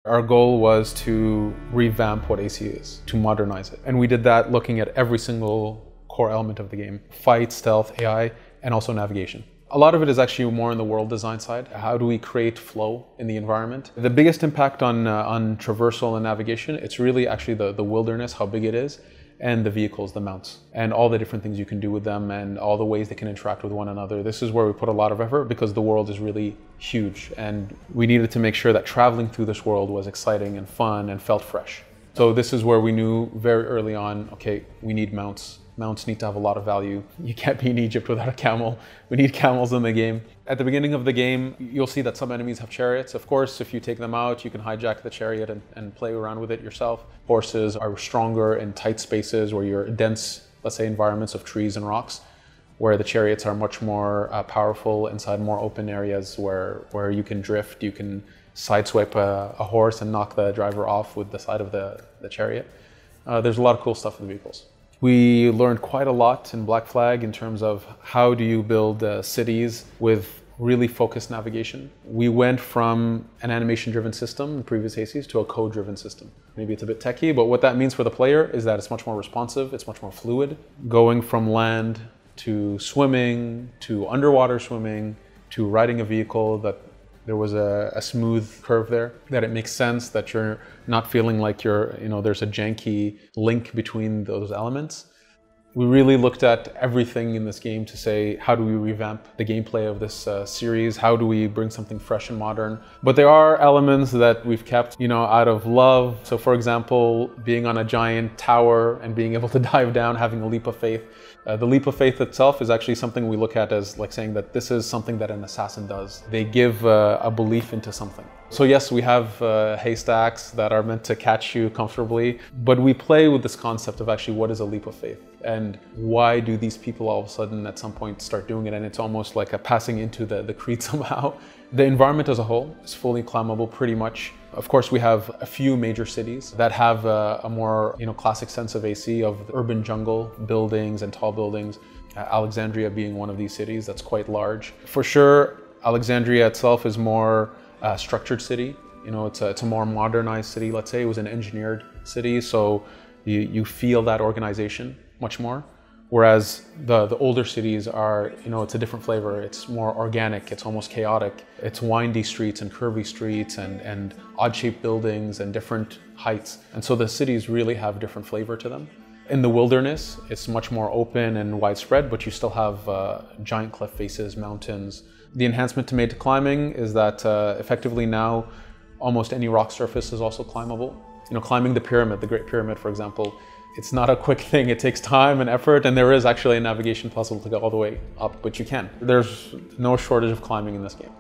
Our goal was to revamp what AC is, to modernize it. And we did that looking at every single core element of the game: fight, stealth, AI, and also navigation. A lot of it is actually more on the world design side. How do we create flow in the environment? The biggest impact on traversal and navigation, it's really actually the wilderness, how big it is, and the vehicles, the mounts, and all the different things you can do with them and all the ways they can interact with one another. This is where we put a lot of effort because the world is really huge and we needed to make sure that traveling through this world was exciting and fun and felt fresh. So this is where we knew very early on, okay, we need mounts. Mounts need to have a lot of value. You can't be in Egypt without a camel. We need camels in the game. At the beginning of the game, you'll see that some enemies have chariots. Of course, if you take them out, you can hijack the chariot and play around with it yourself. Horses are stronger in tight spaces where you're dense, let's say, environments of trees and rocks, where the chariots are much more powerful inside more open areas where you can drift, you can sideswipe a horse and knock the driver off with the side of the chariot. There's a lot of cool stuff with the vehicles. We learned quite a lot in Black Flag in terms of how do you build cities with really focused navigation. We went from an animation-driven system in previous ACs to a code-driven system. Maybe it's a bit techy, but what that means for the player is that it's much more responsive, it's much more fluid. Going from land to swimming, to underwater swimming, to riding a vehicle, that there was a smooth curve there, that it makes sense that you're not feeling like there's a janky link between those elements. We really looked at everything in this game to say, how do we revamp the gameplay of this series? How do we bring something fresh and modern? But there are elements that we've kept, out of love. So for example, being on a giant tower and being able to dive down, having a leap of faith. The leap of faith itself is actually something we look at as like saying that this is something that an assassin does. They give a belief into something. So yes, we have haystacks that are meant to catch you comfortably, but we play with this concept of actually what is a leap of faith and why do these people all of a sudden at some point start doing it, and it's almost like a passing into the creed somehow. The environment as a whole is fully climbable pretty much. Of course, we have a few major cities that have a more classic sense of AC, of the urban jungle, buildings and tall buildings. Alexandria being one of these cities that's quite large. For sure, Alexandria itself is more structured city. It's a more modernized city, let's say. It was an engineered city, so you feel that organization much more. Whereas the older cities are, it's a different flavor. It's more organic, it's almost chaotic. It's windy streets and curvy streets and odd-shaped buildings and different heights. And so the cities really have different flavor to them. In the wilderness, it's much more open and widespread, but you still have giant cliff faces, mountains. The enhancement to made to climbing is that effectively now almost any rock surface is also climbable. Climbing the pyramid, the Great Pyramid, for example, it's not a quick thing. It takes time and effort, and there is actually a navigation puzzle to go all the way up, but you can. There's no shortage of climbing in this game.